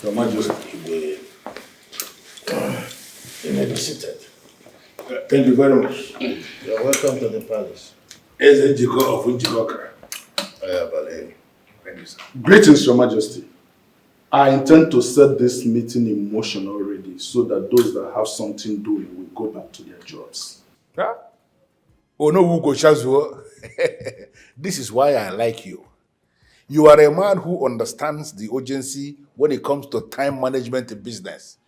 Your Majesty. You may be seated. Thank you very much. You're welcome to the palace. Njiko of Njikoka. Thank you, sir. Greetings, Your Majesty. I intend to set this meeting in motion already so that those that have something doing will go back to their jobs. Huh? Oh no, Ugo Chazuo. This is why I like you. You are a man who understands the urgency when it comes to time management in business.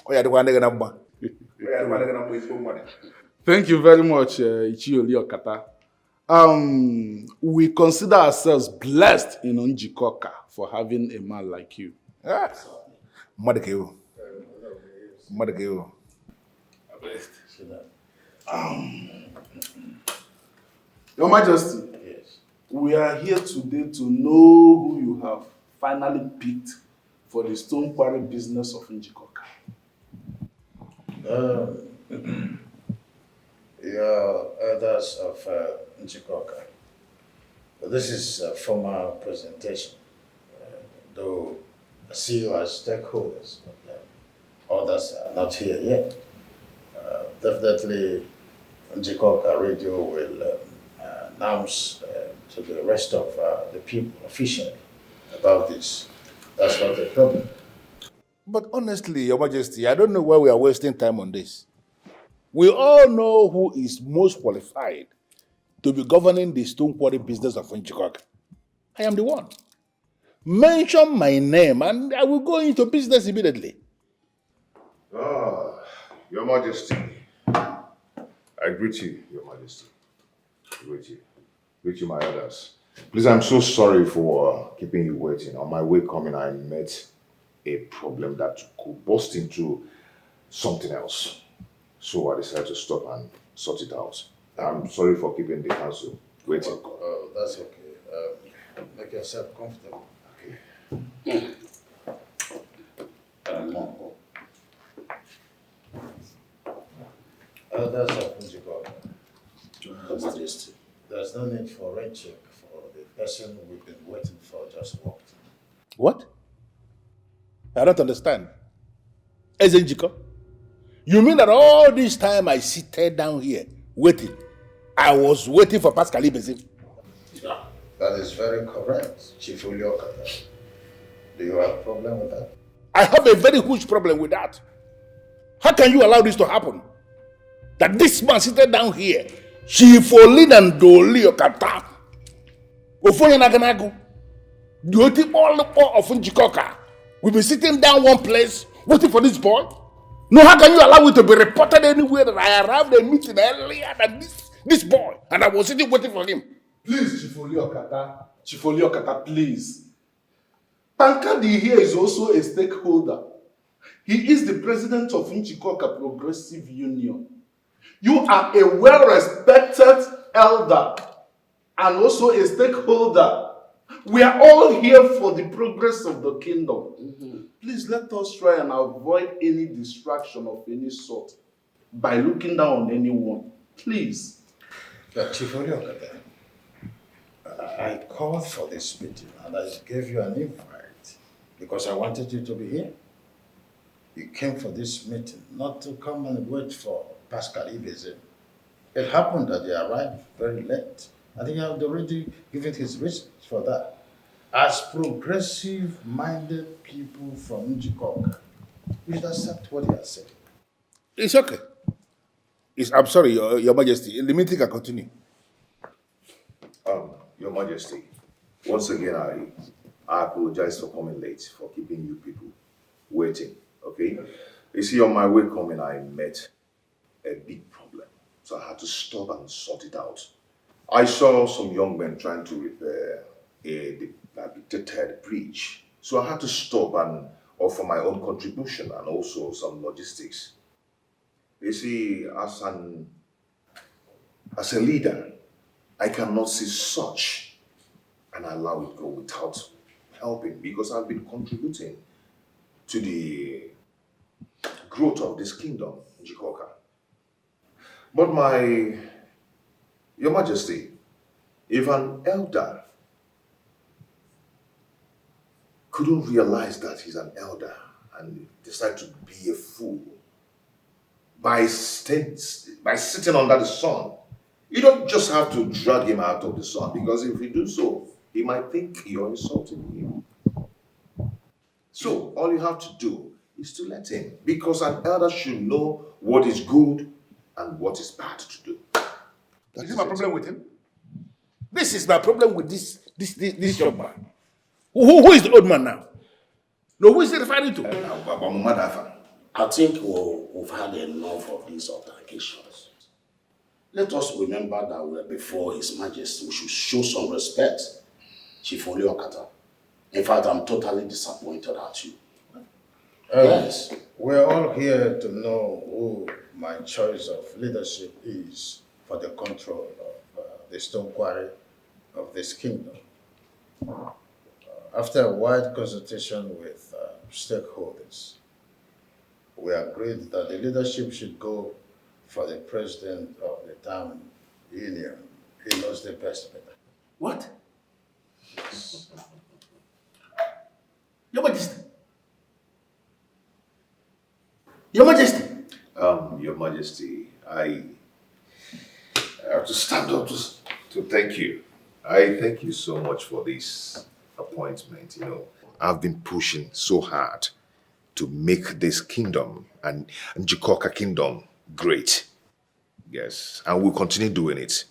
Thank you very much, Ichioli Okata. We consider ourselves blessed in Njikoka for having a man like you. Ah, Madakeo. Madakeo. Your Majesty, Yes. we are here today to know who you have finally picked for the stone quarry business of Njikoka. Your elders of Njikoka. This is a formal presentation, though I see you as stakeholders, but others are not here yet. Definitely, Njikoka Radio will announce to the rest of the people officially about this. That's not the problem. But honestly, Your Majesty, I don't know why we are wasting time on this. We all know who is most qualified to be governing the stone quarry business of Njikoka. I am the one. Mention my name and I will go into business immediately. Your Majesty. I greet you, Your Majesty. I greet you. Greet you, my elders. Please, I'm so sorry for keeping you waiting. On my way coming, I met a problem that could burst into something else. So I decided to stop and sort it out. I'm sorry for keeping the council waiting. Oh, that's okay. Make yourself comfortable. Okay. Elders of Njikoka. There's no need for rent check for the person we've been waiting for just walked. What? I don't understand. Ezenjiko? You mean that all this time I seated down here waiting, I was waiting for Pascal Ibezim? Yeah. That is very correct, Chief Uliokata. Do you have a problem with that? I have a very huge problem with that. How can you allow this to happen? That this man seated down here, Chief Olin and Doli Okata, Ofonye Naganago, the all of Njikoka, will be sitting down one place waiting for this boy? No, how can you allow it to be reported anywhere that I arrived at a meeting earlier than this boy and I was sitting waiting for him? Please, Chief Okata, please. Tankadi here is also a stakeholder. He is the president of Njikoka Progressive Union. You are a well-respected elder and also a stakeholder. We are all here for the progress of the kingdom. Please let us try and avoid any distraction of any sort by looking down on anyone. Please. Chief Uliokata, I called for this meeting and I gave you an invite because I wanted you to be here. You came for this meeting, not to come and wait for Pascal Ibezim. It happened that he arrived very late. I think I had already given his reasons for that. As progressive-minded people from Njikoka, we should accept what he has said. It's okay. I'm sorry, Your Majesty. The meeting can continue. Your Majesty, once again, I apologize for coming late, for keeping you people waiting, okay? You see, on my way coming, I met a big problem, so I had to stop and sort it out. I saw some young men trying to repair a dilapidated bridge, so I had to stop and offer my own contribution and also some logistics. You see, as a leader, I cannot see such and allow it go without helping because I've been contributing to the growth of this kingdom, Njikoka. But Your Majesty, if an elder couldn't realize that he's an elder and decide to be a fool by sitting under the sun. You don't just have to drag him out of the sun, because if you do so, he might think you're insulting him. So all you have to do is to let him, because an elder should know what is good and what is bad to do. Is it my problem with him? This is my problem with this young man. Who is the old man now? No, who is he referring to? I think we've had enough of these altercations. Let us remember that we're before His Majesty. We should show some respect. Chief Okata. In fact, I'm totally disappointed at you. Yes. We're all here to know who my choice of leadership is for the control of the stone quarry of this kingdom. After a wide consultation with stakeholders, we agreed that the leadership should go for the president of the town union. He knows the best better. What? Your Majesty. Your Majesty. Your Majesty, I have to stand up to thank you. I thank you so much for this appointment. You know, I've been pushing so hard to make this kingdom and Njikoka kingdom great. Yes, and we'll continue doing it.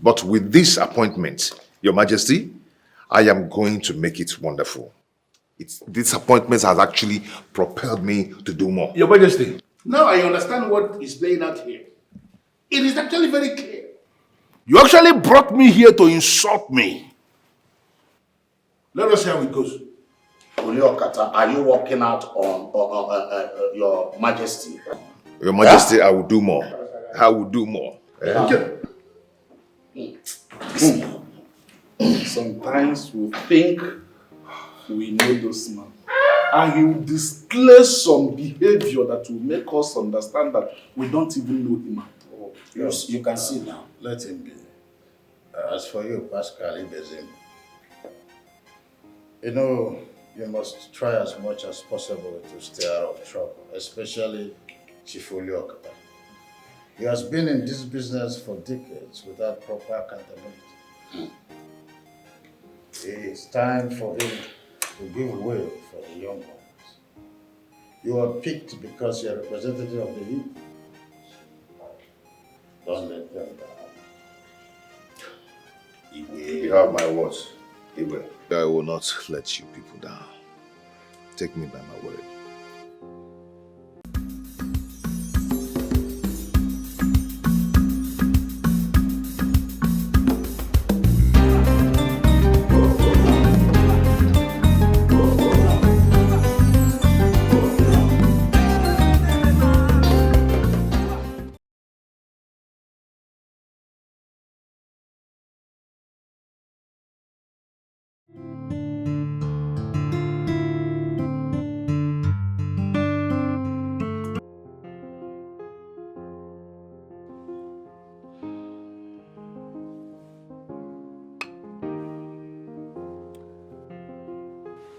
But with this appointment, Your Majesty, I am going to make it wonderful. This appointment has actually propelled me to do more. Your Majesty, now I understand what is playing out here. It is actually very clear. You actually brought me here to insult me. Let us see how it goes. Okata, are you working out on Your Majesty? Your Majesty, I will do more. I will do more. Sometimes we think we know those man, and he will display some behavior that will make us understand that we don't even know him at all. You can see now. Let him be. As for you, Pascal Ibezim, you know, you must try as much as possible to stay out of trouble, especially Chief Okata. He has been in this business for decades without proper accountability. It's time for him to give way for the young ones. You are picked because you're a representative of the youth. Don't let them down. You have my words. I will not let you people down. Take me by my word.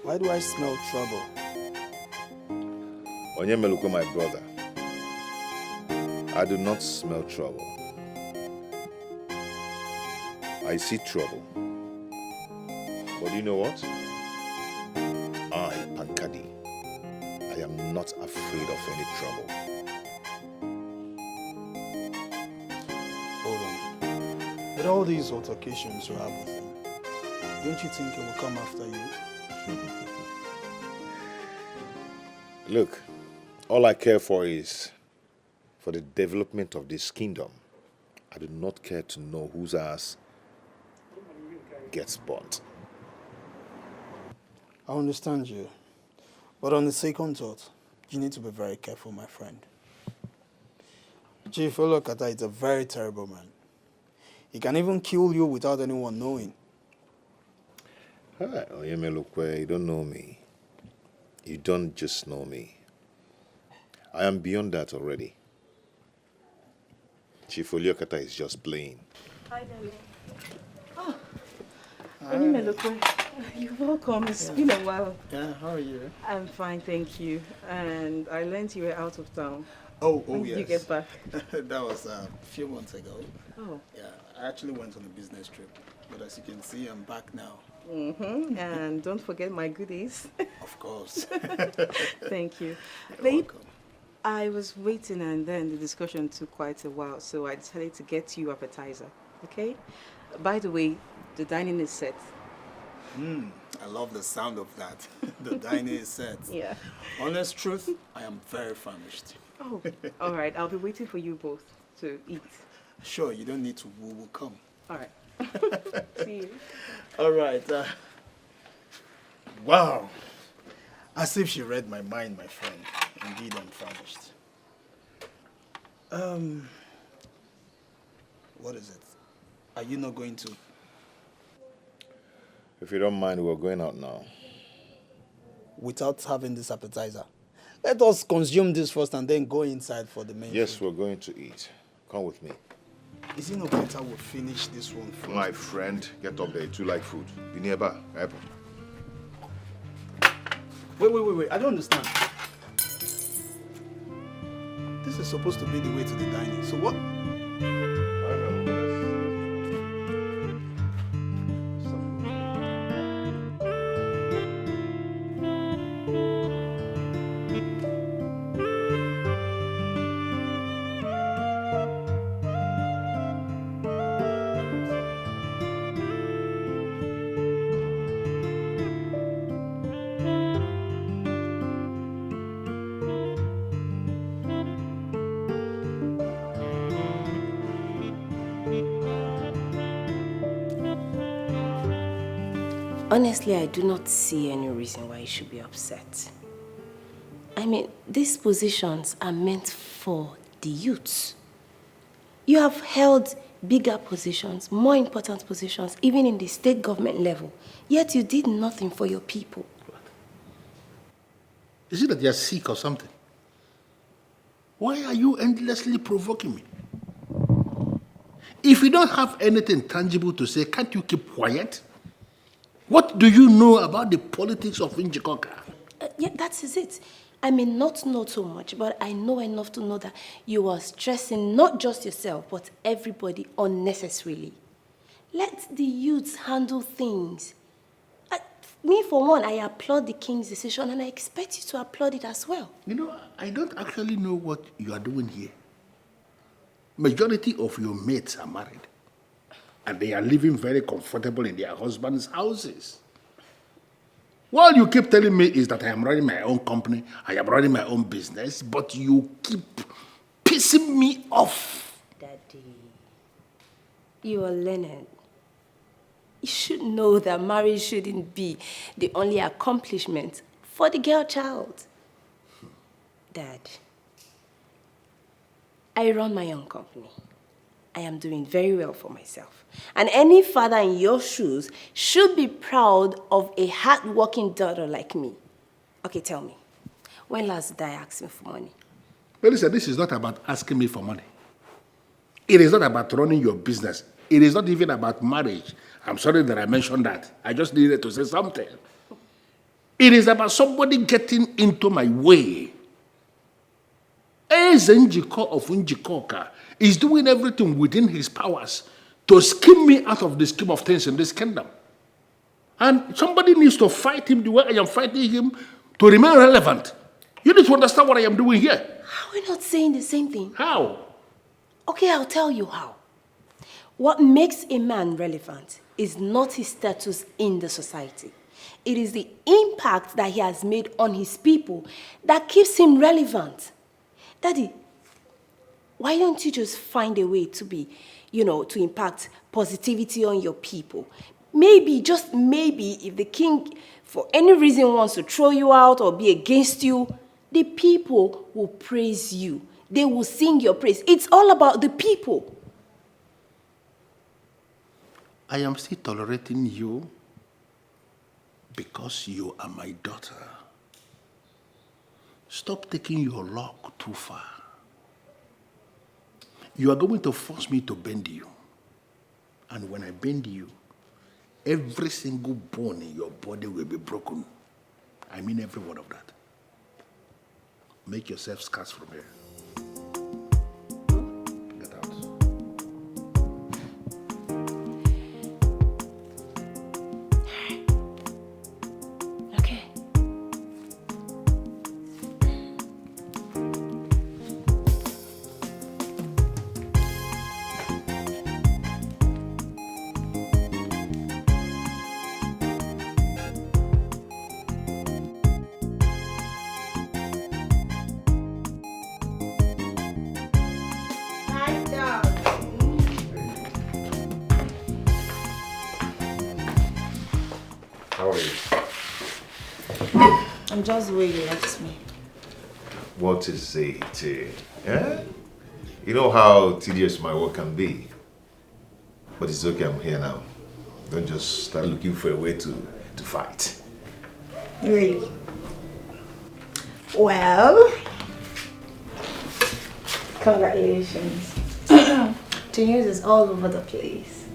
Why do I smell trouble? Onyemeluko, my brother, I do not smell trouble. I see trouble. But you know what? I, Pankadi, I am not afraid of any trouble. Hold on. With all these altercations you have with him, don't you think he will come after you? Look, all I care for is for the development of this kingdom. I do not care to know whose ass gets burnt. I understand you. But on the second thought, you need to be very careful, my friend. Chief Olokata is a very terrible man. He can even kill you without anyone knowing. Hi, Onyemelukwe, you don't know me. You don't just know me. I am beyond that already. Chief Oliokata is just playing. Hi, darling. Oh, Onyemelukwe. You're welcome. It's been a while. Yeah, how are you? I'm fine, thank you. And I learned you were out of town. Oh, When did you get back? That was a few months ago. Oh. Yeah, I actually went on a business trip. But as you can see, I'm back now. And don't forget my goodies. Of course. Thank you. You're Babe, welcome. I was waiting and then the discussion took quite a while, so I decided to get you appetizer, okay? By the way, the dining is set. I love the sound of that. The dining is set. Yeah. Honest truth, I am very famished. Oh, all right. I'll be waiting for you both to eat. Sure, you don't need to woo-woo, come. All right. See you. All right. Wow. As if she read my mind, my friend. Indeed, I'm famished. What is it? Are you not going to? If you don't mind, we're going out now. Without having this appetizer. Let us consume this first and then go inside for the main Yes, food. we're going to eat. Come with me. Is it not better we finish this one first? My friend, get up there. You like food. Be nearby. Wait. I don't understand. This is supposed to be the way to the dining. So what? Honestly, I do not see any reason why you should be upset. I mean, these positions are meant for the youths. You have held bigger positions, more important positions, even in the state government level, yet you did nothing for your people. Is it that you're sick or something? Why are you endlessly provoking me? If you don't have anything tangible to say, can't you keep quiet? What do you know about the politics of Njikoka? Yeah, that is it. I may not know too much, but I know enough to know that you are stressing not just yourself, but everybody unnecessarily. Let the youths handle things. Me, for one, I applaud the king's decision, and I expect you to applaud it as well. You know, I don't actually know what you are doing here. Majority of your mates are married. And they are living very comfortable in their husbands' houses. What you keep telling me is that I am running my own company, I am running my own business, but you keep pissing me off. Daddy, you are learned. You should know that marriage shouldn't be the only accomplishment for the girl child. Dad, I run my own company. I am doing very well for myself. And any father in your shoes should be proud of a hard-working daughter like me. Okay, tell me, when last did I ask me for money? Well, listen, this is not about asking me for money. It is not about running your business. It is not even about marriage. I'm sorry that I mentioned that. I just needed to say something. It is about somebody getting into my way. Eze Njiko of Njikoka is doing everything within his powers to skim me out of the scheme of things in this kingdom. And somebody needs to fight him the way I am fighting him to remain relevant. You need to understand what I am doing here. Are we not saying the same thing? How? Okay, I'll tell you how. What makes a man relevant is not his status in the society. It is the impact that he has made on his people that keeps him relevant. Daddy, why don't you just find a way to be, to impact positivity on your people? Maybe, just maybe, if the king, for any reason, wants to throw you out or be against you, the people will praise you. They will sing your praise. It's all about the people. I am still tolerating you because you are my daughter. Stop taking your luck too far. You are going to force me to bend you. And when I bend you, every single bone in your body will be broken. I mean every word of that. Make yourself scarce from here. Get out. Okay. How are you? I'm just where you left me. What is it? Eh? You know how tedious my work can be. But it's okay, I'm here now. Don't just start looking for a way to fight. Really? Well, congratulations. The news is all over the place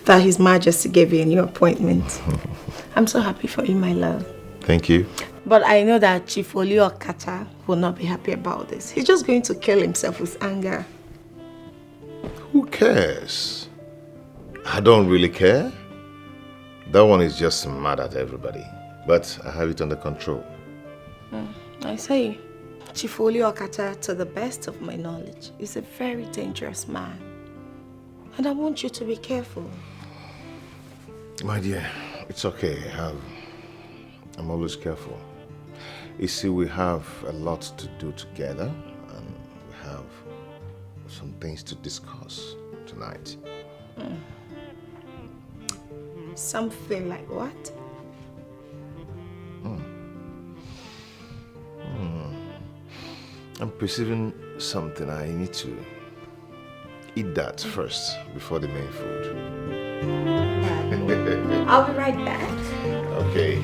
that His Majesty gave you a new appointment. I'm so happy for you, my love. Thank you. But I know that Chief Oli Okata will not be happy about this. He's just going to kill himself with anger. Who cares? I don't really care. That one is just mad at everybody. But I have it under control. I say, Chief Oli Okata, to the best of my knowledge, is a very dangerous man. And I want you to be careful. My dear, it's okay. I'm always careful. You see, we have a lot to do together, and we have some things to discuss tonight. Something like what? I'm perceiving something. I need to eat that first before the main food. I'll be right back. Okay.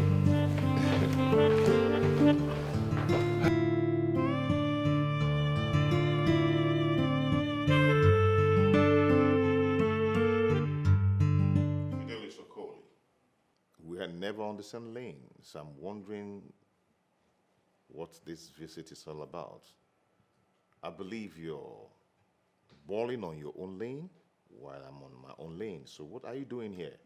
We had never on the same lane, so I'm wondering what this visit is all about. I believe you're balling on your own lane while I'm on my own lane. So what are you doing here?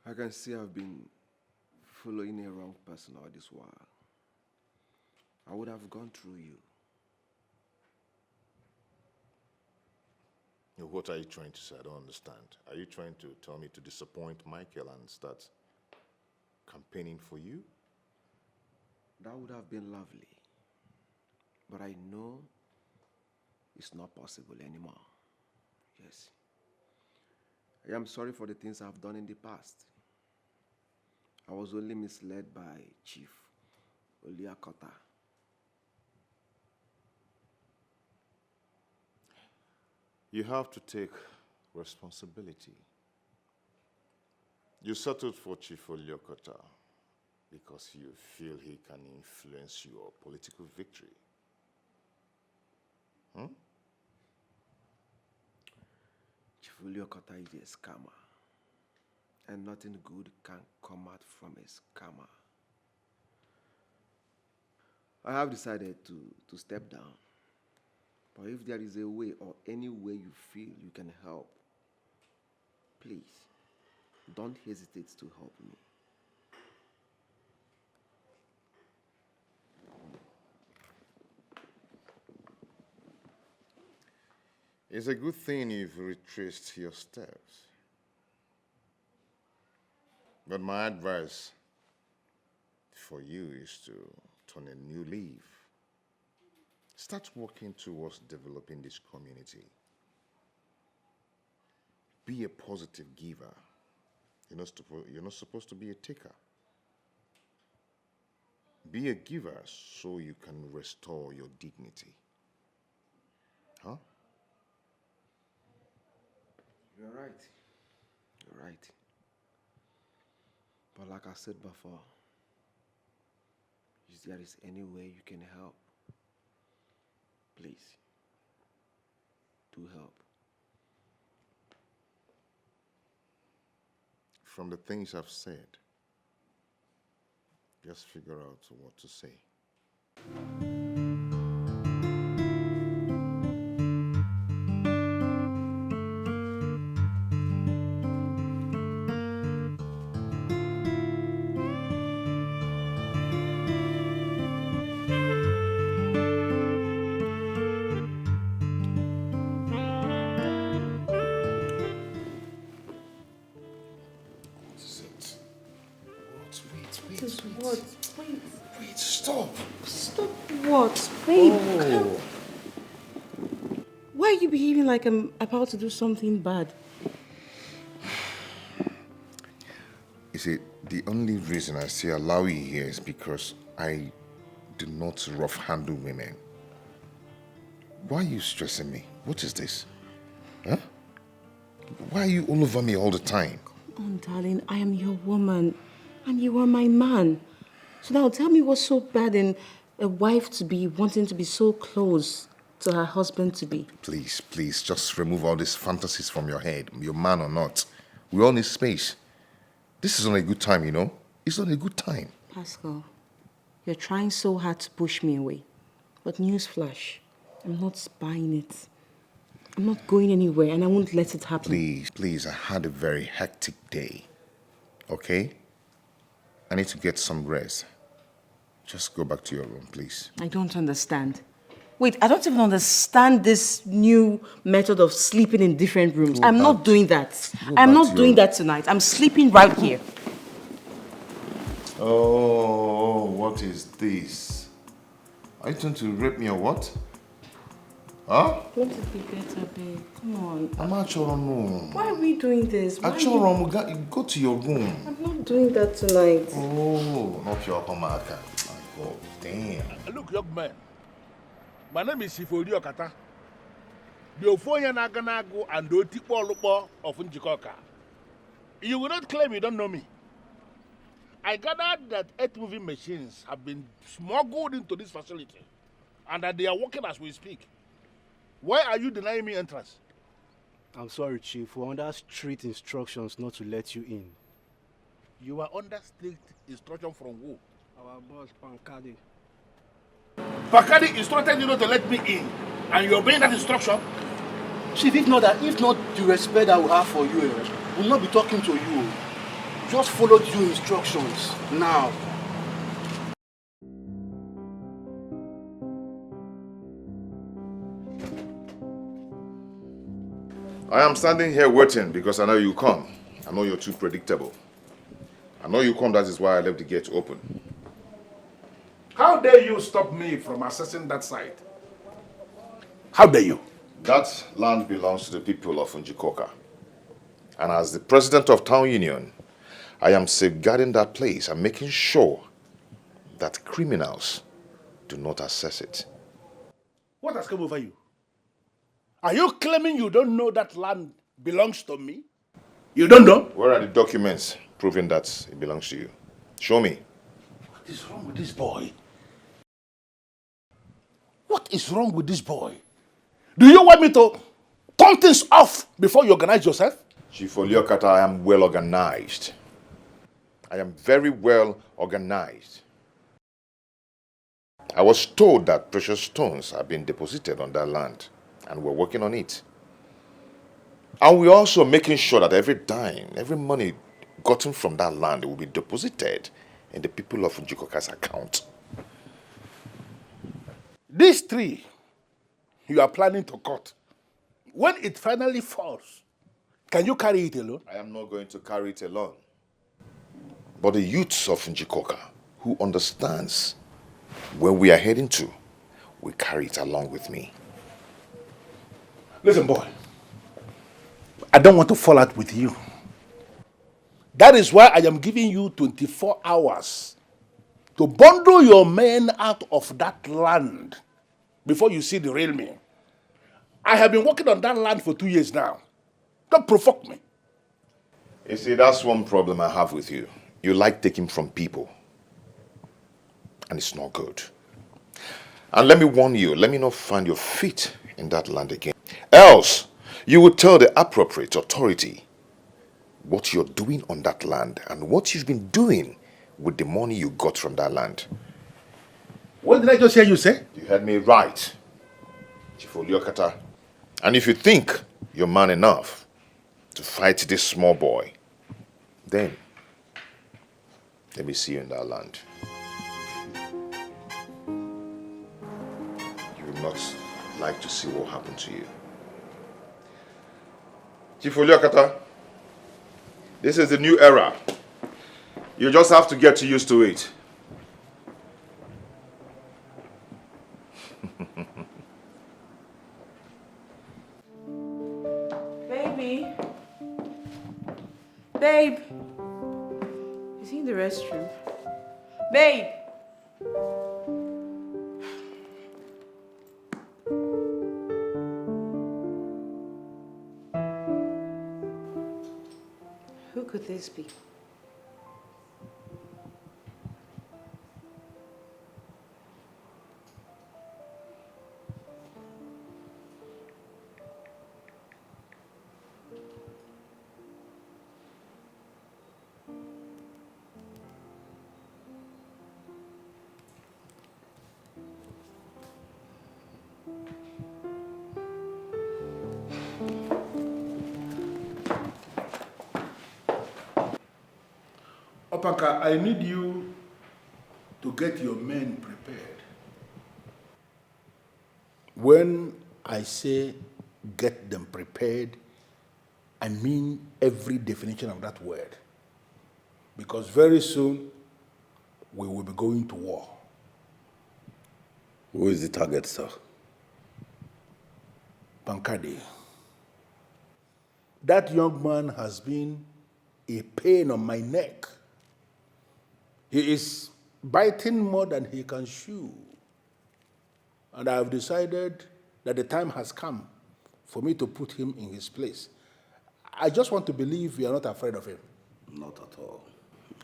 I can see I've been following a wrong person all this while. I would have gone through you. What are you trying to say? I don't understand. Are you trying to tell me to disappoint Michael and start campaigning for you? That would have been lovely. But I know it's not possible anymore. Yes. I am sorry for the things I've done in the past. I was only misled by Chief Oliakota. You have to take responsibility. You settled for Chief Oliakota because you feel he can influence your political victory. Chief Oliakota is a scammer. And nothing good can come out from a scammer. I have decided to step down. But if there is a way or any way you feel you can help, please, don't hesitate to help me. It's a good thing you've retraced your steps. But my advice for you is to turn a new leaf. Start working towards developing this community. Be a positive giver. You're not supposed to be a taker. Be a giver so you can restore your dignity. Huh? You're right. You're right. But like I said before, if there is any way you can help, please, do help. from the things I've said, just figure out what to say. What? Wait. Wait, stop. Stop what? Babe, Oh. why are you behaving like I'm about to do something bad? You see, the only reason I say allow you here is because I do not rough handle women. Why are you stressing me? What is this? Huh? Why are you all over me all the time? Come on, darling, I am your woman. And you are my man. So now tell me what's so bad in a wife to be wanting to be so close to her husband to be. Please, please, just remove all these fantasies from your head, you're man or not. We all need space. This is not a good time, you know? It's not a good time. Pascal, you're trying so hard to push me away. But newsflash, I'm not buying it. I'm not going anywhere and I won't let it happen. Please, please, I had a very hectic day. Okay? I need to get some rest. Just go back to your room, please. I don't understand. Wait, I don't even understand this new method of sleeping in different rooms. I'm not doing that. I'm not doing that tonight. I'm sleeping right here. Oh, what is this? Are you trying to rape me or what? Huh? Don't it be better, babe? Come on. I'm at your room. Why are we doing this? At your room, go to your room. I'm not doing that tonight. Oh, not your homaka. My God, damn. Look, young man. My name is Sifori Okata. The Ofonya Naganago and the Otipo Lupo of Njikoka. You will not claim you don't know me. I gathered that 8 moving machines have been smuggled into this facility and that they are working as we speak. Why are you denying me entrance? I'm sorry, Chief. We're under strict instructions not to let you in. You are under strict instruction from who? Our boss, Pankadi. Pakadi instructed you not to let me in, and you're obeying that instruction? Chief, if not the respect that we have for you, we'll not be talking to you. Just follow due instructions now. I am standing here waiting because I know you come. I know you're too predictable. I know you come, that is why I left the gate open. How dare you stop me from accessing that site? How dare you? That land belongs to the people of Njikoka. And as the president of town union, I am safeguarding that place and making sure that criminals do not access it. What has come over you? Are you claiming you don't know that land belongs to me? You don't know? Where are the documents proving that it belongs to you? Show me. What is wrong with this boy? What is wrong with this boy? Do you want me to turn things off before you organize yourself? Chief Oliokata, I am well organized. I am very well organized. I was told that precious stones have been deposited on that land, and we're working on it. And we're also making sure that every dime, every money gotten from that land will be deposited in the people of Njikoka's account. This tree you are planning to cut, when it finally falls, can you carry it alone? I am not going to carry it alone. But the youths of Njikoka, who understands where we are heading to, will carry it along with me. Listen, boy, I don't want to fall out with you. That is why I am giving you 24 hours to bundle your men out of that land before you see the real me. I have been working on that land for 2 years now. Don't provoke me. You see, that's one problem I have with you. You like taking from people. And it's not good. And let me warn you, let me not find your feet in that land again. Else, you will tell the appropriate authority what you're doing on that land and what you've been doing with the money you got from that land. What did I just hear you say? You heard me right, Chief Oliokata. And if you think you're man enough to fight this small boy, then let me see you in that land. You will not like to see what happened to you. Chief Oliokata, this is the new era. You just have to get used to it. Baby. Babe. Is he in the restroom? Babe. Who could this be? Opanka, I need you to get your men prepared. When I say get them prepared, I mean every definition of that word. Because very soon, we will be going to war. Who is the target, sir? Pankadi. That young man has been a pain on my neck. He is biting more than he can chew. And I have decided that the time has come for me to put him in his place. I just want to believe you are not afraid of him. Not at all.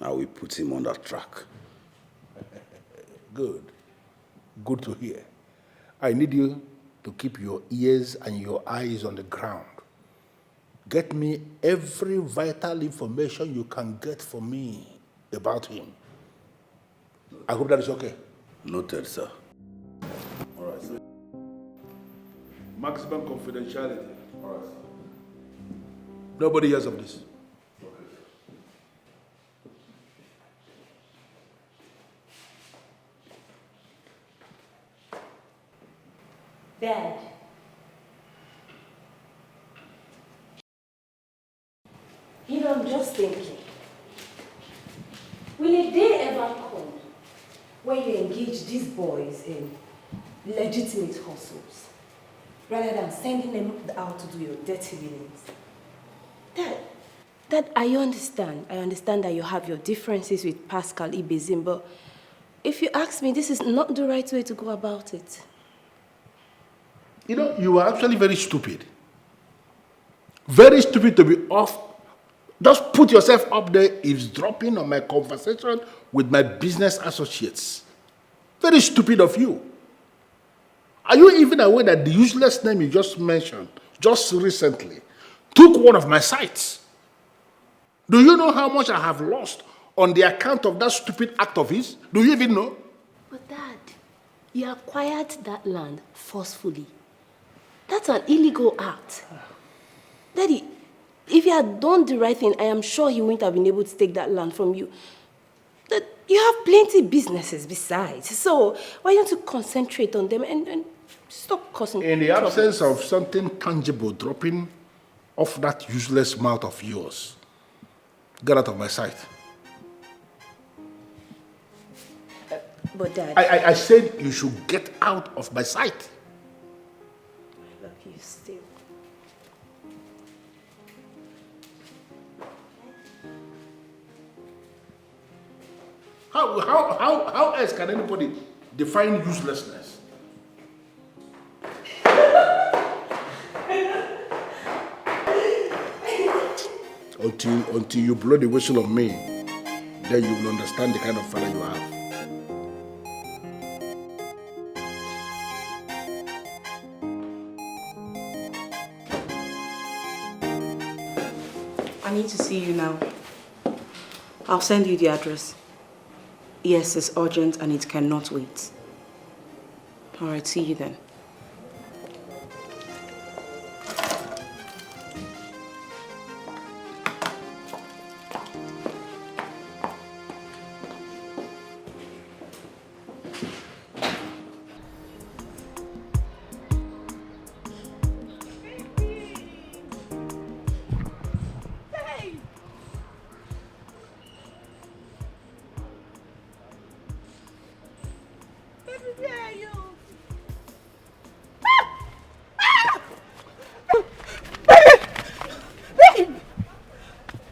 I will put him on that track. Good. Good to hear. I need you to keep your ears and your eyes on the ground. Get me every vital information you can get for me about him. I hope that is okay. Noted, sir. All right, sir. Maximum confidentiality. All right. Nobody hears of this. Dad. You know, I'm just thinking. Will a day ever come when you engage these boys in legitimate hustles rather than sending them out to do your dirty dealings? Dad, I understand. I understand that you have your differences with Pascal Ibezim, but if you ask me, this is not the right way to go about it. You know, you are actually very stupid. Very stupid to be off. Just put yourself up there eavesdropping on my conversation with my business associates. Very stupid of you. Are you even aware that the useless name you just mentioned, just recently, took one of my sites? Do you know how much I have lost on the account of that stupid act of his? Do you even know? But Dad, you acquired that land forcefully. That's an illegal act. Daddy, if you had done the right thing, I am sure he wouldn't have been able to take that land from you. You have plenty businesses besides. So why don't you concentrate on them and stop causing In the absence of something tangible dropping off that useless mouth of yours, get out of my sight. But Dad... I said you should get out of my sight. I love you still. How else can anybody define uselessness? Until you blow the whistle on me, then you will understand the kind of father you have. need to see you now. I'll send you the address. Yes, it's urgent and it cannot wait. All right, see you then.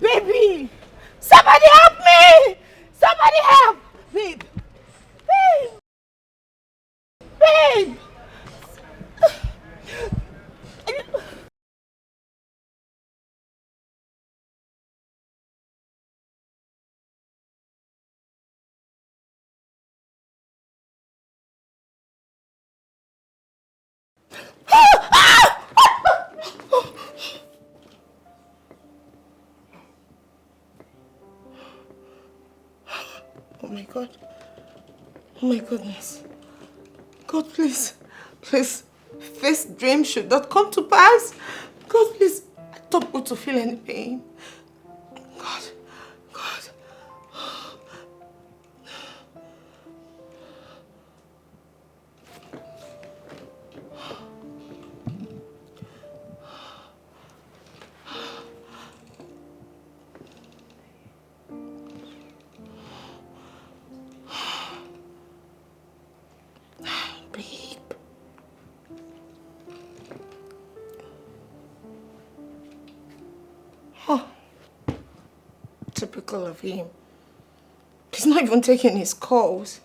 Baby! Somebody help me! Somebody help! Babe! Babe! Babe! Oh my God. Oh my goodness. God, please. Please. This dream should not come to pass. God, please. I don't want to feel any pain. God. God. Babe. Huh. Typical of him. He's not even taking his calls.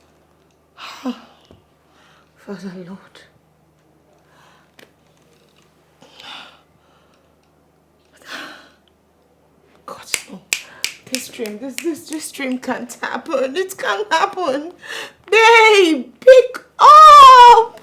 Father Lord. God, no. This dream can't happen. It can't happen. Babe, pick up!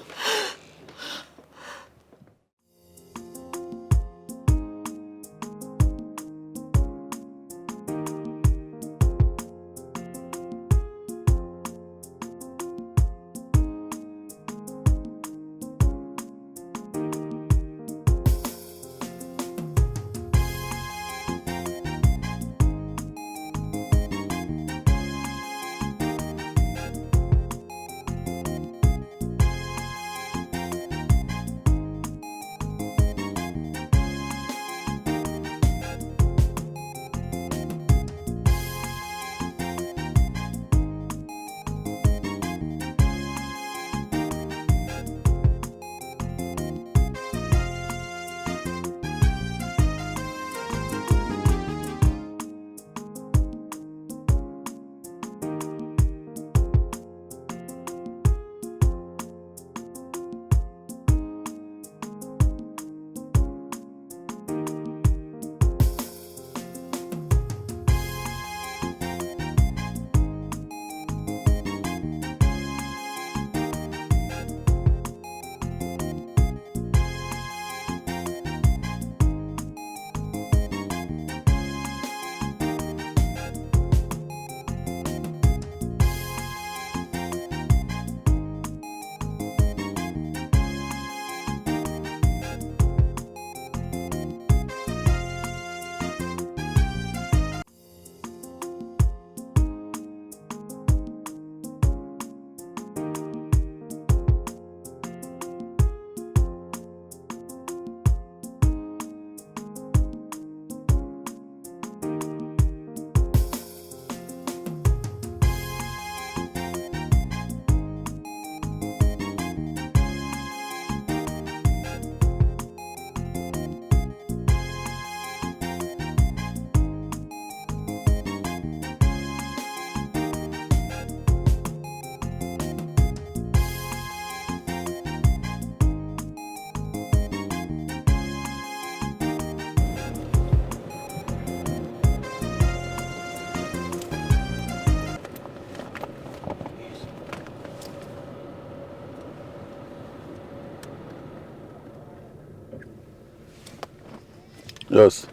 Yes.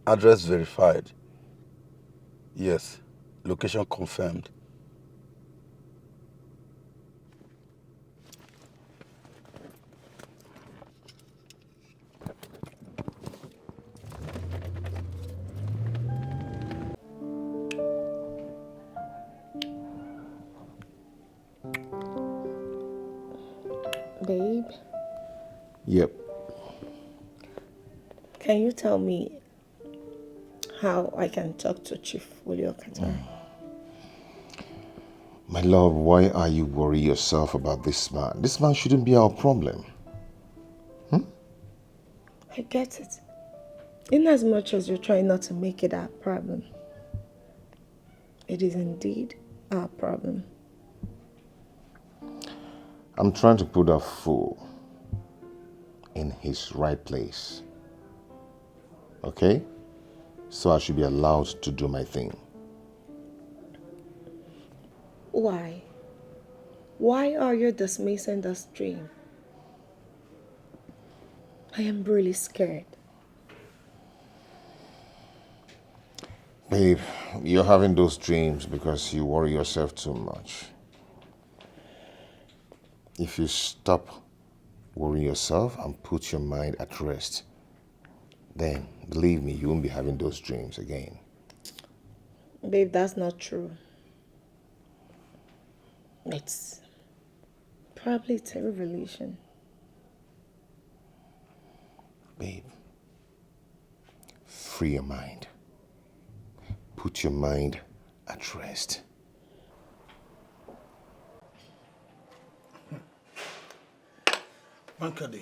Address verified. Yes. Location confirmed. Babe, Yep. can you tell me how I can talk to Chief Uliokata? My love, why are you worrying yourself about this man? This man shouldn't be our problem. I get it. In as much as you're trying not to make it our problem, it is indeed our problem. I'm trying to put a fool in his right place. Okay? So I should be allowed to do my thing. Why? Why are you dismissing this dream? I am really scared. Babe, you're having those dreams because you worry yourself too much. If you stop worrying yourself and put your mind at rest, then believe me, you won't be having those dreams again. Babe, that's not true. It's probably a revelation. Babe, free your mind. Put your mind at rest. Bankade,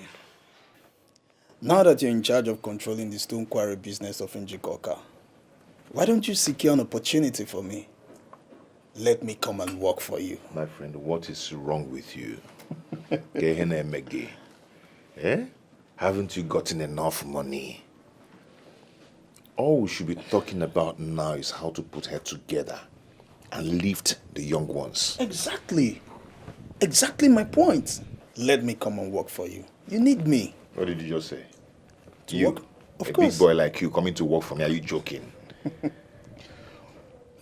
now that you're in charge of controlling the stone quarry business of Njikoka, why don't you secure an opportunity for me? Let me come and work for you. My friend, what is wrong with you? Eh? Haven't you gotten enough money? All we should be talking about now is how to put her together and lift the young ones. Exactly. Exactly my point. Let me come and work for you. You need me. What did you just say? To work? Of a course. big boy like you coming to work for me, are you joking?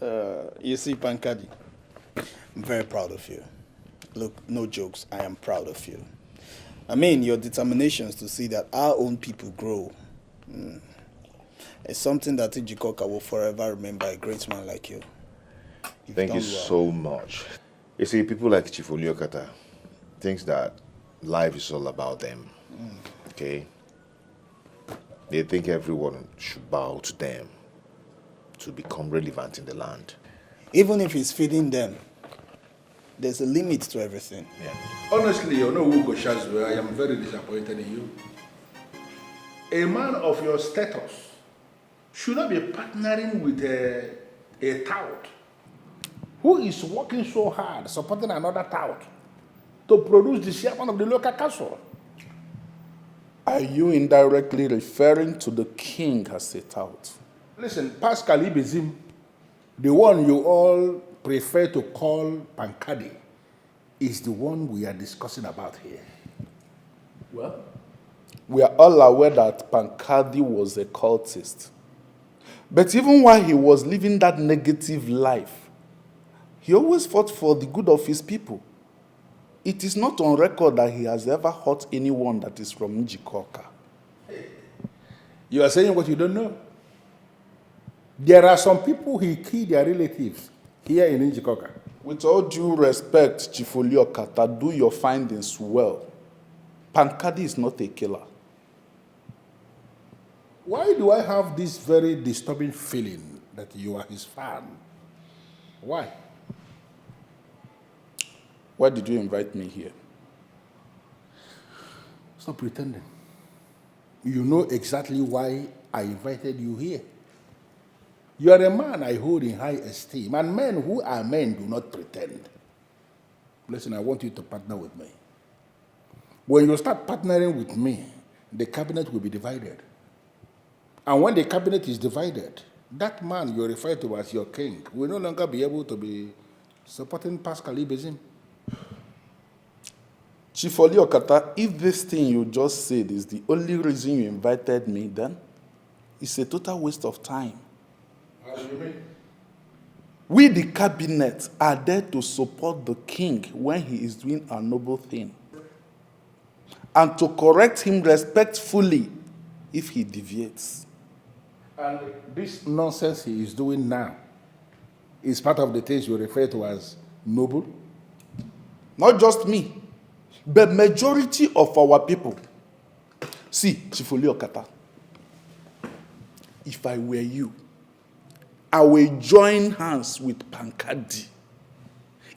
You see, Pankadi, I'm very proud of you. Look, no jokes, I am proud of you. I mean, your determinations to see that our own people grow. It's something that Njikoka will forever remember a great man like you. Thank you so much. You see, people like Chief Uliokata thinks that life is all about them. Okay? They think everyone should bow to them to become relevant in the land. Even if he's feeding them, there's a limit to everything. Yeah. Honestly, you know, Hugo Shazwe, I am very disappointed in you. A man of your status should not be partnering with a tout who is working so hard, supporting another tout to produce the chairman of the local council. Are you indirectly referring to the king as a tout? Listen, Pascal Ibezim, the one you all prefer to call Pankadi, is the one we are discussing about here. Well, we are all aware that Pankadi was a cultist. But even while he was living that negative life, he always fought for the good of his people. It is not on record that he has ever hurt anyone that is from Njikoka. You are saying what you don't know. There are some people he killed their relatives here in Njikoka. With all due respect, Chief Uliokata, do your findings well. Pankadi is not a killer. Why do I have this very disturbing feeling that you are his fan? Why? Why did you invite me here? Stop pretending. You know exactly why I invited you here. You are a man I hold in high esteem, and men who are men do not pretend. Listen, I want you to partner with me. When you start partnering with me, the cabinet will be divided. And when the cabinet is divided, that man you refer to as your king will no longer be able to be supporting Pascal Ibezim. Chief Uliokata, if this thing you just said is the only reason you invited me, then It's a total waste of time. How do you mean? We, the cabinet, are there to support the king when he is doing a noble thing, and to correct him respectfully if he deviates. And this nonsense he is doing now is part of the things you refer to as noble? Not just me, but majority of our people. See, Chifoli Okata, if I were you, I will join hands with Pankadi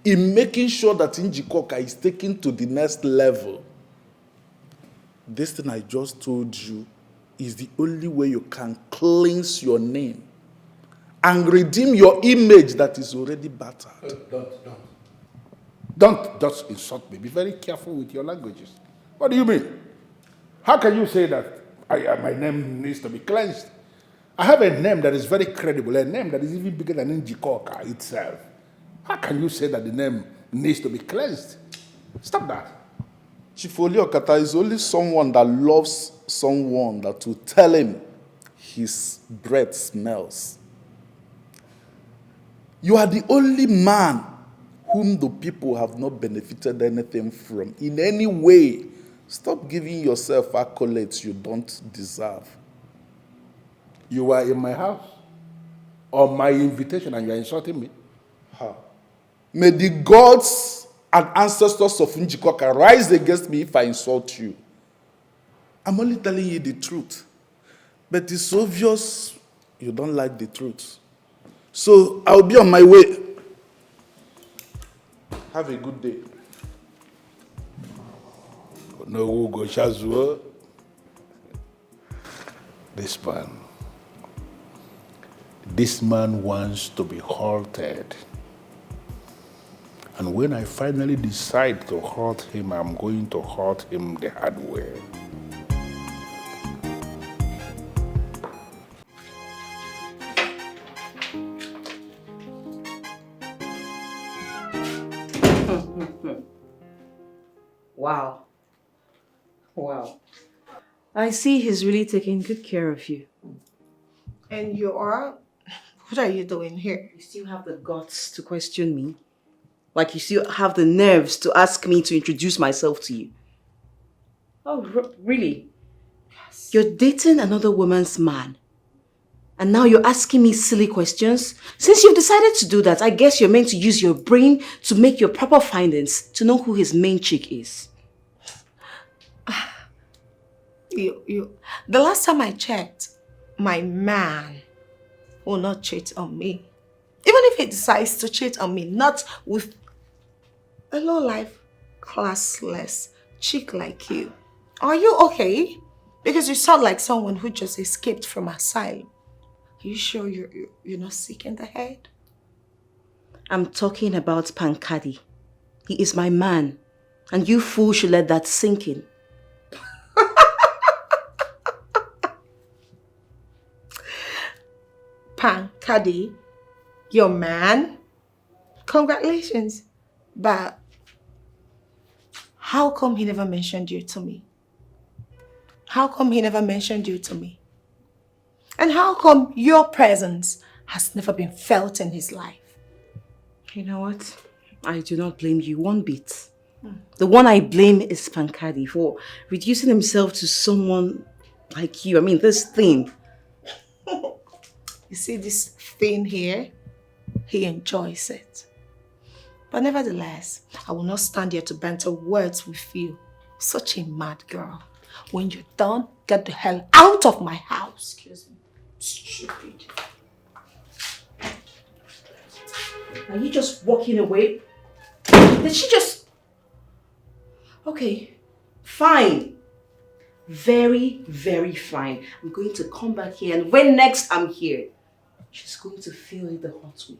in making sure that Njikoka is taken to the next level. This thing I just told you is the only way you can cleanse your name and redeem your image that is already battered. Don't just insult me. Be very careful with your languages. What do you mean? How can you say that my name needs to be cleansed? I have a name that is very credible, a name that is even bigger than Njikoka itself. How can you say that the name needs to be cleansed? Stop that. Chifoli Okata is only someone that loves someone that will tell him his breath smells. You are the only man whom the people have not benefited anything from in any way. Stop giving yourself accolades you don't deserve. You were in my house on my invitation and you are insulting me. May the gods and ancestors of Njikoka rise against me if I insult you. I'm only telling you the truth. But it's obvious you don't like the truth. So I'll be on my way. Have a good day. No, go Shazua. This man wants to be halted. And when I finally decide to halt him, I'm going to halt him the hard way. Wow. Wow. I see he's really taking good care of you. And you are? What are you doing here? You still have the guts to question me? Like you still have the nerves to ask me to introduce myself to you? Oh, really? Yes. You're dating another woman's man. And now you're asking me silly questions? Since you've decided to do that, I guess you're meant to use your brain to make your proper findings to know who his main chick is. The last time I checked, my man will not cheat on me. Even if he decides to cheat on me, not with a low-life, classless chick like you. Are you okay? Because you sound like someone who just escaped from asylum. Are you sure you're not sick in the head? I'm talking about Pankadi. He is my man. And you fool should let that sink in. Pankadi, your man? Congratulations. But how come he never mentioned you to me? How come he never mentioned you to me? And how come your presence has never been felt in his life? You know what? I do not blame you one bit. The one I blame is Pankadi for reducing himself to someone like you. I mean, this thing. You see this thing here? He enjoys it. But nevertheless, I will not stand here to banter words with you. Such a mad girl. When you're done, get the hell out of my house. Excuse me. Stupid. Are you just walking away? Did she just... Okay, fine. Very, very fine. I'm going to come back here, and when next I'm here, she's going to feel it the hot way.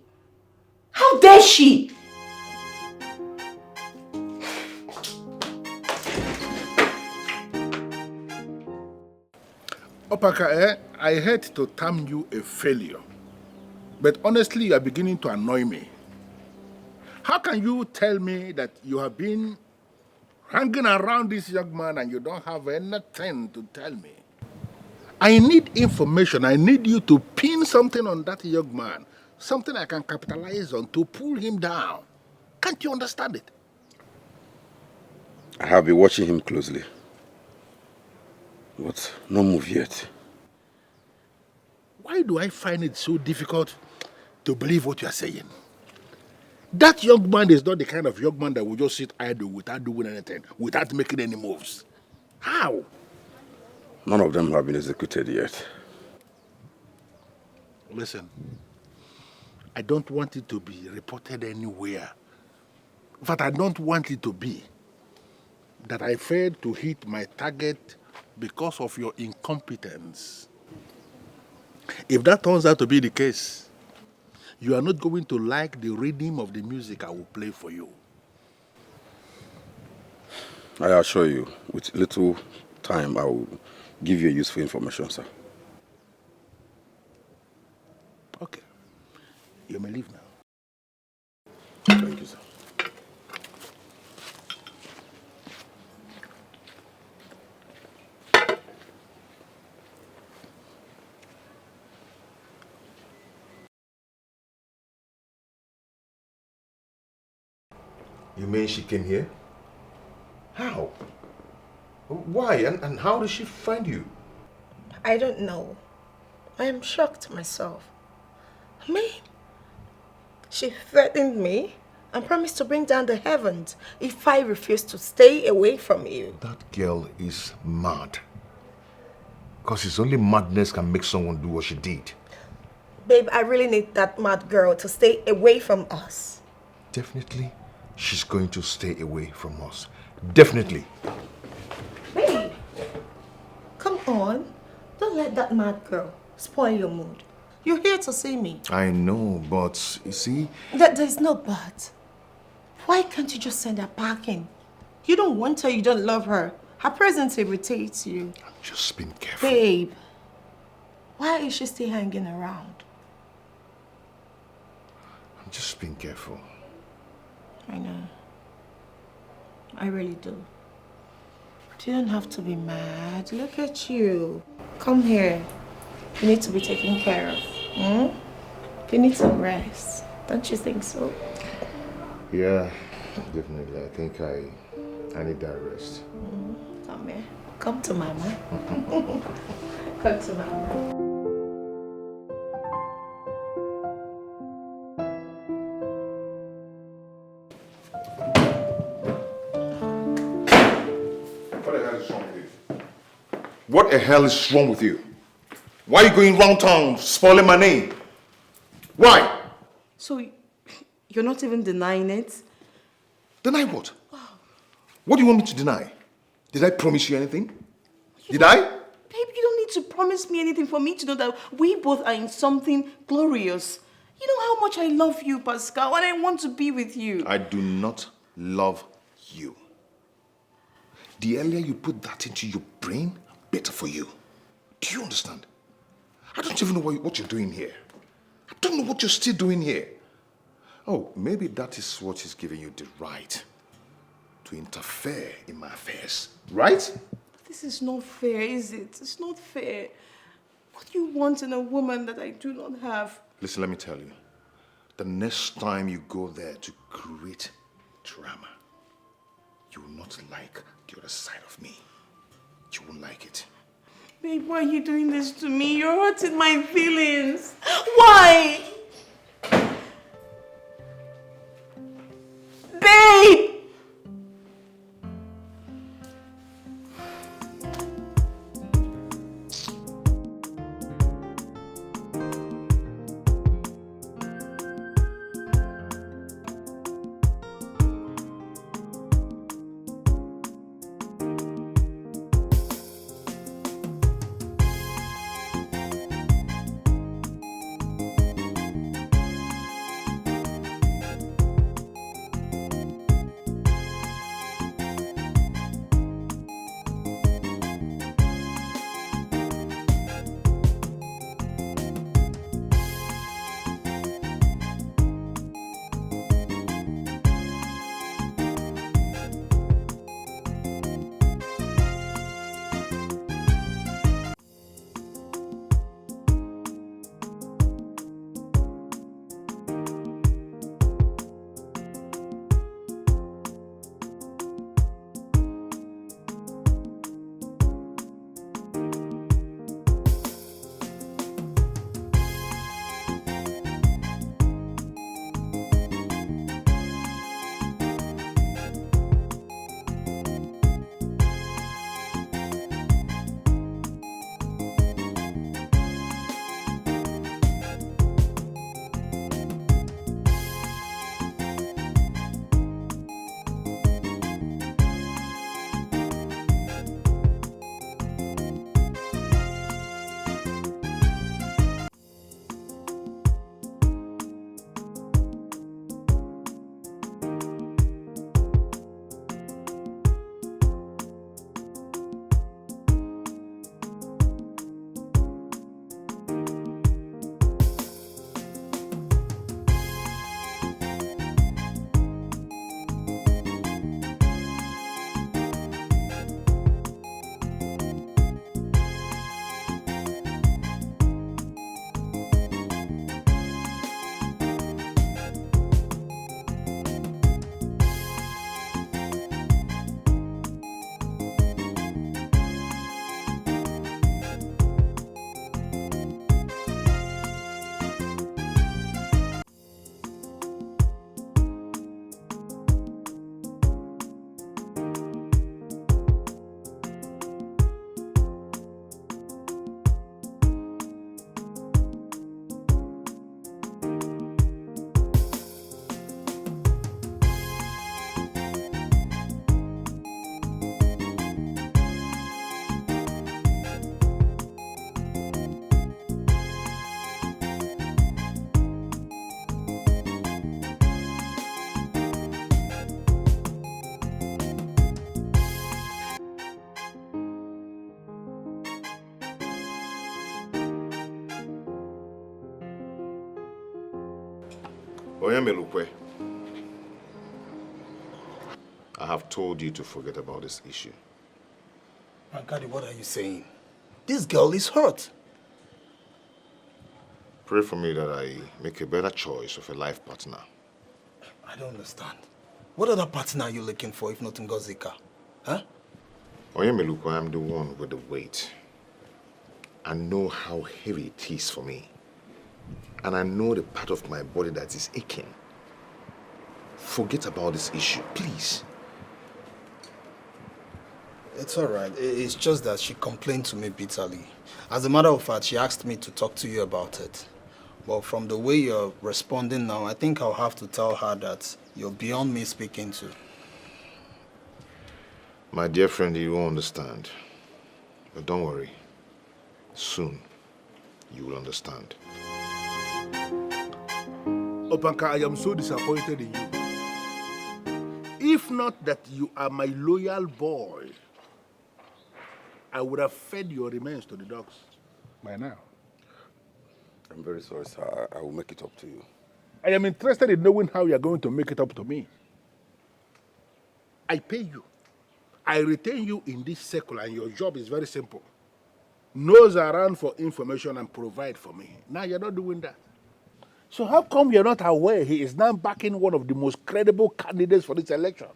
How dare she? Opaka, I hate to term you a failure, but honestly, you are beginning to annoy me. How can you tell me that you have been hanging around this young man and you don't have anything to tell me? I need information. I need you to pin something on that young man. Something I can capitalize on to pull him down. Can't you understand it? I have been watching him closely. But no move yet. Why do I find it so difficult to believe what you are saying? That young man is not the kind of young man that will just sit idle without doing anything, without making any moves. How? None of them have been executed yet. Listen, I don't want it to be reported anywhere. In fact, I don't want it to be that I failed to hit my target because of your incompetence. If that turns out to be the case, you are not going to like the rhythm of the music I will play for you. I assure you, with little time, I will give you useful information, sir. Okay. You may leave now. Thank you, sir. You mean she came here? How? Why? And how did she find you? I don't know. I am shocked myself. Me? She threatened me and promised to bring down the heavens if I refused to stay away from you. That girl is mad. Because it's only madness can make someone do what she did. Babe, I really need that mad girl to stay away from us. Definitely, she's going to stay away from us. Definitely. Babe, come on. Don't let that mad girl spoil your mood. You're here to see me. I know, but you see... There's no but. Why can't you just send her packing? You don't want her, you don't love her. Her presence irritates you. I'm just being careful. Babe, why is she still hanging around? I'm just being careful. I know. I really do. But you don't have to be mad. Look at you. Come here. You need to be taken care of. Hmm? You need some rest. Don't you think so? Yeah, definitely. I think I need that rest. Come here. Come to Mama. Come to Mama. What the hell is wrong with you? Why are you going round town spoiling my name? Why? So, you're not even denying it? Deny what? What do you want me to deny? Did I promise you anything? Did I? Babe, you don't need to promise me anything for me to know that we both are in something glorious. You know how much I love you, Pascal, and I want to be with you. I do not love you. The earlier you put that into your brain, better for you. Do you understand? I don't even know what you're doing here. I don't know what you're still doing here. Oh, maybe that is what is giving you the right to interfere in my affairs, right? This is not fair, is it? It's not fair. What do you want in a woman that I do not have? Listen, let me tell you. The next time you go there to create drama, you will not like the other side of me. You won't like it. Babe, why are you doing this to me? You're hurting my feelings. Why? Babe! Oyemelukwe, I have told you to forget about this issue. Pankadi, what are you saying? This girl is hurt. Pray for me that I make a better choice of a life partner. I don't understand. What other partner are you looking for if not Ngozika? Huh? Oyemelukwe, I'm the one with the weight. I know how heavy it is for me. And I know the part of my body that is aching. Forget about this issue, please. It's all right. It's just that she complained to me bitterly. As a matter of fact, she asked me to talk to you about it. But from the way you're responding now, I think I'll have to tell her that you're beyond me speaking to. My dear friend, you won't understand. But don't worry. Soon, you will understand. Opanka, I am so disappointed in you. If not that you are my loyal boy, I would have fed your remains to the dogs by now. I'm very sorry, sir. I will make it up to you. I am interested in knowing how you are going to make it up to me. I pay you. I retain you in this circle, and your job is very simple. Nose around for information and provide for me. Now you're not doing that. So how come you're not aware he is now backing one of the most credible candidates for this election?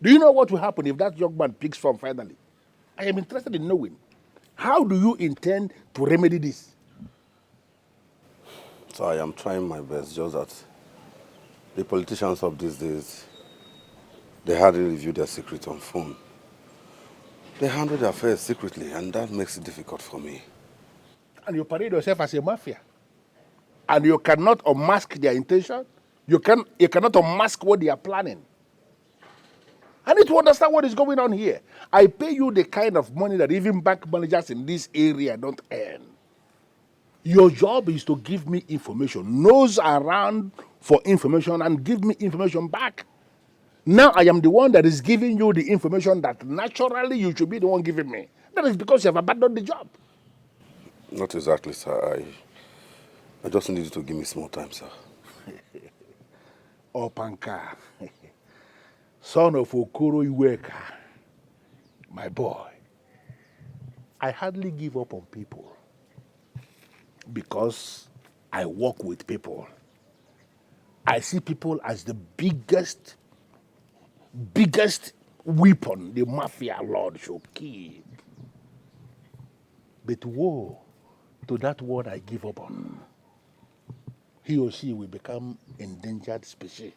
Do you know what will happen if that young man picks from finally? I am interested in knowing. How do you intend to remedy this? So I am trying my best, just that the politicians of these days, they hardly review their secrets on phone. They handle their affairs secretly, and that makes it difficult for me. And you parade yourself as a mafia. And you cannot unmask their intention. You cannot unmask what they are planning. I need to understand what is going on here. I pay you the kind of money that even bank managers in this area don't earn. Your job is to give me information, nose around for information and give me information back. Now I am the one that is giving you the information that naturally you should be the one giving me. That is because you have abandoned the job. Not exactly, sir. I just need you to give me small time, sir. Opanka, son of Okoro Iweka, my boy, I hardly give up on people because I work with people. I see people as the biggest weapon the mafia lord should keep. But woe to that word I give up on. He or she will become endangered species.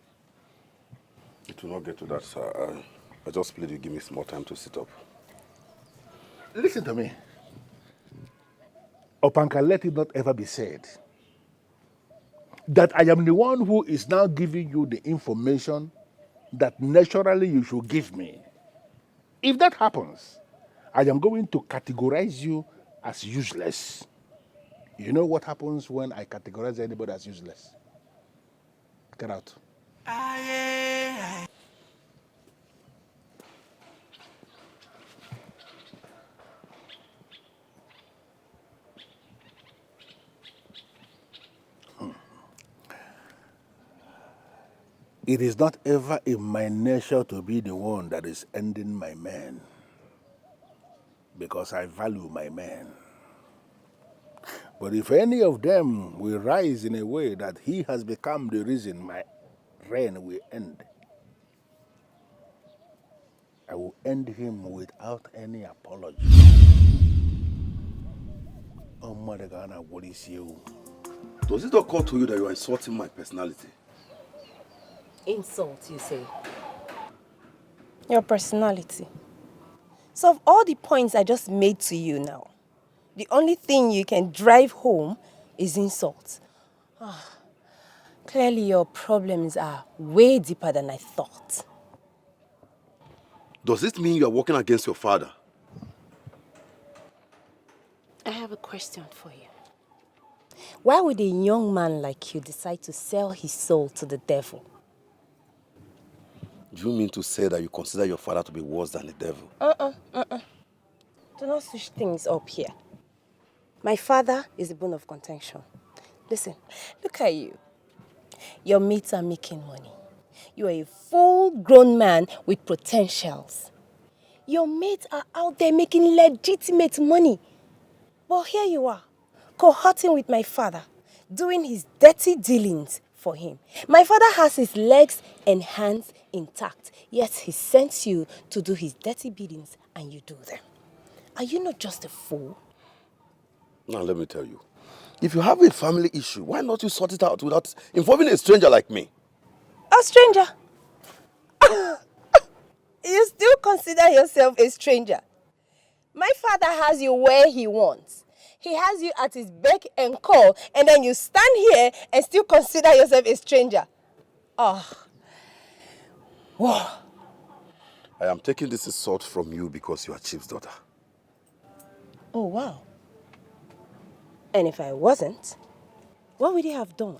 It will not get to that, sir. I just plead you give me small time to sit up. Listen to me. Opanka, let it not ever be said that I am the one who is now giving you the information that naturally you should give me. If that happens, I am going to categorize you as useless. You know what happens when I categorize anybody as useless? Get out. It is not ever in my nature to be the one that is ending my men, because I value my men. But if any of them will rise in a way that he has become the reason my reign will end, I will end him without any apology. Does it occur to you that you are insulting my personality? Insult, you say? Your personality. So of all the points I just made to you now, the only thing you can drive home is insult. Clearly your problems are way deeper than I thought. Does this mean you are working against your father? I have a question for you. Why would a young man like you decide to sell his soul to the devil? Do you mean to say that you consider your father to be worse than the devil? Do not switch things up here. My father is a bone of contention. Listen, look at you. Your mates are making money. You are a full-grown man with potentials. Your mates are out there making legitimate money. But here you are, cohorting with my father, doing his dirty dealings for him. My father has his legs and hands intact, yet he sends you to do his dirty biddings and you do them. Are you not just a fool? Now let me tell you. If you have a family issue, why not you sort it out without involving a stranger like me? A stranger? You still consider yourself a stranger? My father has you where he wants. He has you at his beck and call, and then you stand here and still consider yourself a stranger. Oh. Whoa. I am taking this insult from you because you are Chief's daughter. Oh, wow. And if I wasn't, what would you have done?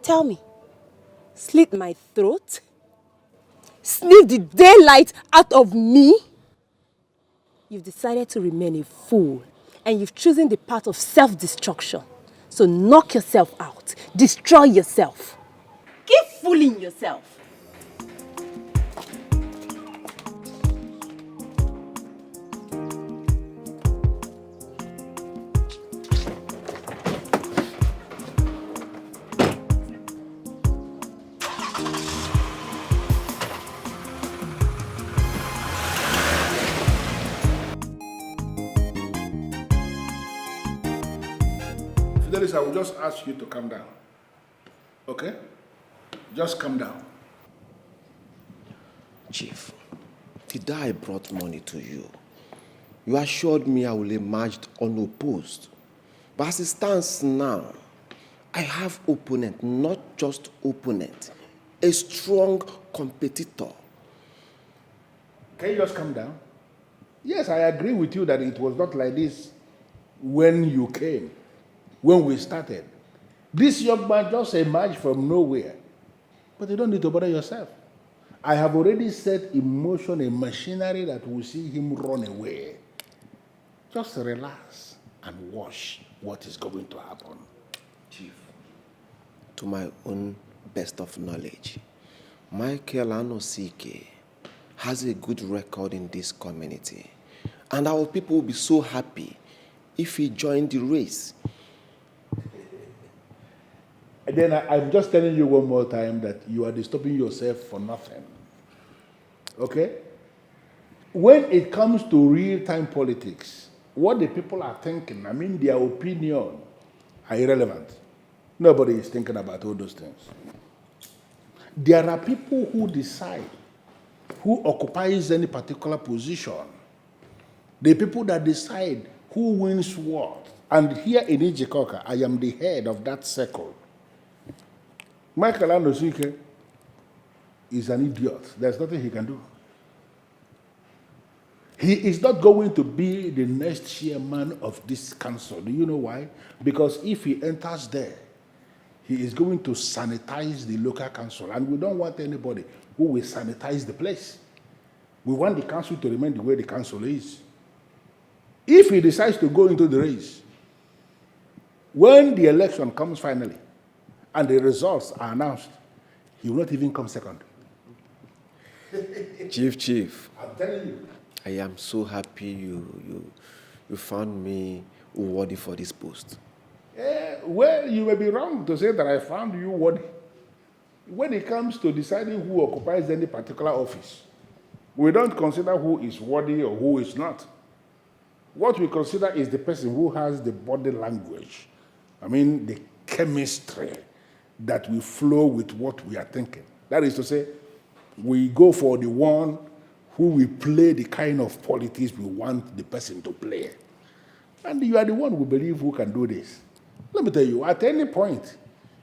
Tell me. Slit my throat? Sniff the daylight out of me? You've decided to remain a fool, and you've chosen the path of self-destruction. So knock yourself out. Destroy yourself. Keep fooling yourself. Fidelis, I will just ask you to calm down. Okay? Just calm down. Chief, the day I brought money to you, you assured me I will emerge unopposed. But as it stands now, I have opponent, not just opponent, a strong competitor. Can you just calm down? Yes, I agree with you that it was not like this when you came, when we started. This young man just emerged from nowhere. But you don't need to bother yourself. I have already set in motion a machinery that will see him run away. Just relax and watch what is going to happen. Chief, to my own best of knowledge, Michael Anosike has a good record in this community. And our people will be so happy if he joined the race. And then I'm just telling you one more time that you are disturbing yourself for nothing. Okay? When it comes to real-time politics, what the people are thinking, I mean their opinion, are irrelevant. Nobody is thinking about all those things. There are people who decide who occupies any particular position. The people that decide who wins what. And here in Ijikoka, I am the head of that circle. Michael Anosike is an idiot. There's nothing he can do. He is not going to be the next chairman of this council. Do you know why? Because if he enters there, he is going to sanitize the local council. And we don't want anybody who will sanitize the place. We want the council to remain the way the council is. If he decides to go into the race, when the election comes finally, and the results are announced, he will not even come second. Chief, I'm telling you. I am so happy you found me worthy for this post. Well, you may be wrong to say that I found you worthy. When it comes to deciding who occupies any particular office, we don't consider who is worthy or who is not. What we consider is the person who has the body language. I mean, the chemistry that will flow with what we are thinking. That is to say, we go for the one who will play the kind of politics we want the person to play. And you are the one who believe who can do this. Let me tell you, at any point,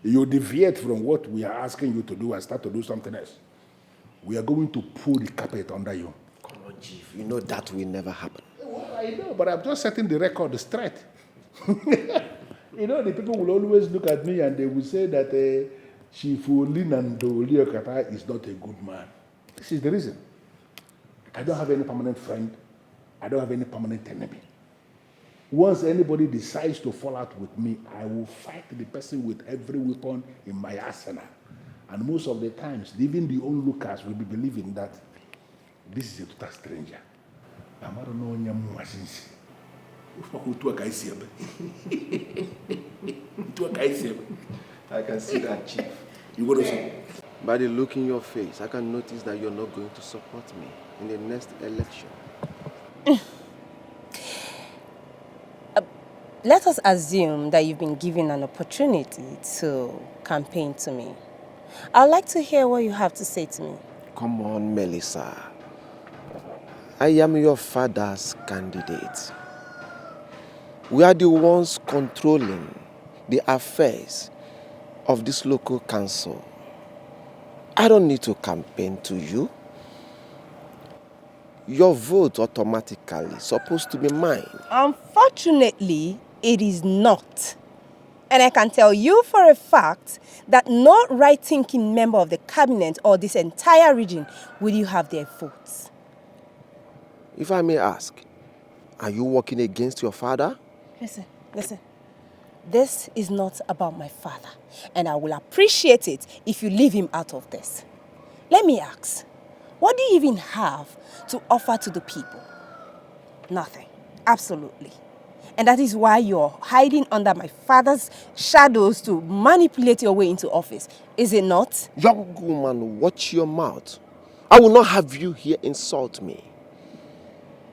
you deviate from what we are asking you to do and start to do something else, we are going to pull the carpet under you. Come on, Chief. You know that will never happen. Well, I know, but I'm just setting the record straight. You know, the people will always look at me and they will say that Chief Linando Liokata is not a good man. This is the reason. I don't have any permanent friend. I don't have any permanent enemy. Once anybody decides to fall out with me, I will fight the person with every weapon in my arsenal. And most of the times, even the onlookers will be believing that this is a total stranger. I don't know. I can see that, Chief. You go to say? By the look in your face, I can notice that you're not going to support me in the next election. Let us assume that you've been given an opportunity to campaign to me. I'd like to hear what you have to say to me. Come on, Melissa. I am your father's candidate. We are the ones controlling the affairs of this local council. I don't need to campaign to you. Your vote automatically supposed to be mine. Unfortunately, it is not. And I can tell you for a fact that no right-thinking member of the cabinet or this entire region will you have their votes. If I may ask, are you working against your father? Listen. This is not about my father, and I will appreciate it if you leave him out of this. Let me ask, what do you even have to offer to the people? Nothing. Absolutely. And that is why you're hiding under my father's shadows to manipulate your way into office. Is it not? Young woman, watch your mouth. I will not have you here insult me.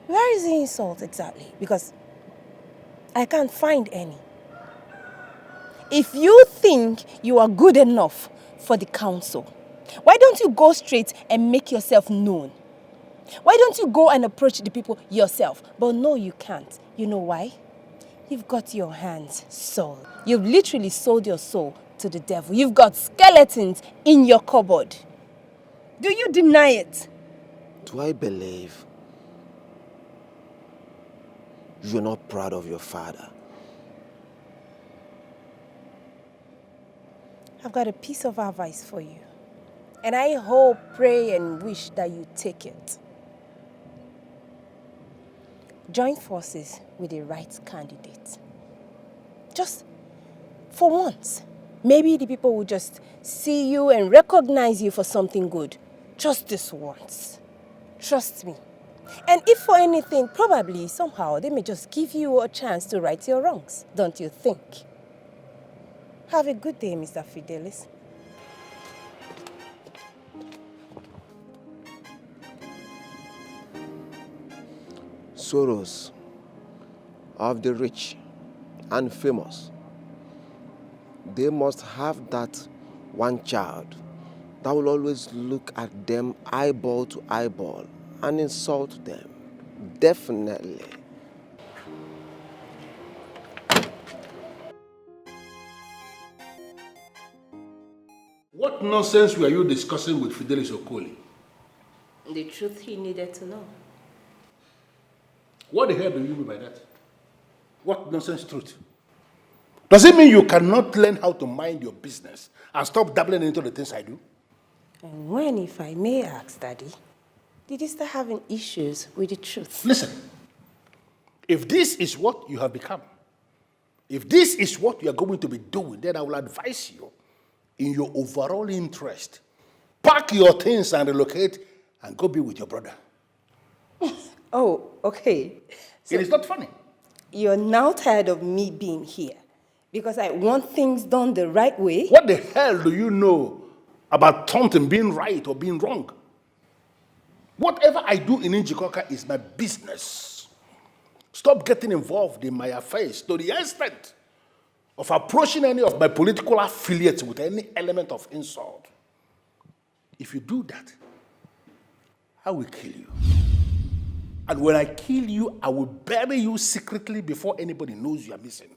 Where is the insult exactly? Because I can't find any. If you think you are good enough for the council, why don't you go straight and make yourself known? Why don't you go and approach the people yourself? But no, you can't. You know why? You've got your hands sold. You've literally sold your soul to the devil. You've got skeletons in your cupboard. Do you deny it? Do I believe you're not proud of your father? I've got a piece of advice for you. And I hope, pray, and wish that you take it. Join forces with the right candidate. Just for once. Maybe the people will just see you and recognize you for something good. Just this once. Trust me. And if for anything, probably, somehow, they may just give you a chance to right your wrongs. Don't you think? Have a good day, Mr. Fidelis. Sorrows of the rich and famous. They must have that one child that will always look at them eyeball to eyeball and insult them. Definitely. What nonsense were you discussing with Fidelis Okoli? The truth he needed to know. What the hell do you mean by that? What nonsense truth? Does it mean you cannot learn how to mind your business and stop dabbling into the things I do? And when, if I may ask, Daddy, did you start having issues with the truth? Listen, if this is what you have become, if this is what you are going to be doing, then I will advise you, in your overall interest, pack your things and relocate and go be with your brother. Oh, okay. So it is not funny. You're now tired of me being here because I want things done the right way? What the hell do you know about something being right or being wrong? Whatever I do in Njikoka is my business. Stop getting involved in my affairs to the extent of approaching any of my political affiliates with any element of insult. If you do that, I will kill you. And when I kill you, I will bury you secretly before anybody knows you are missing.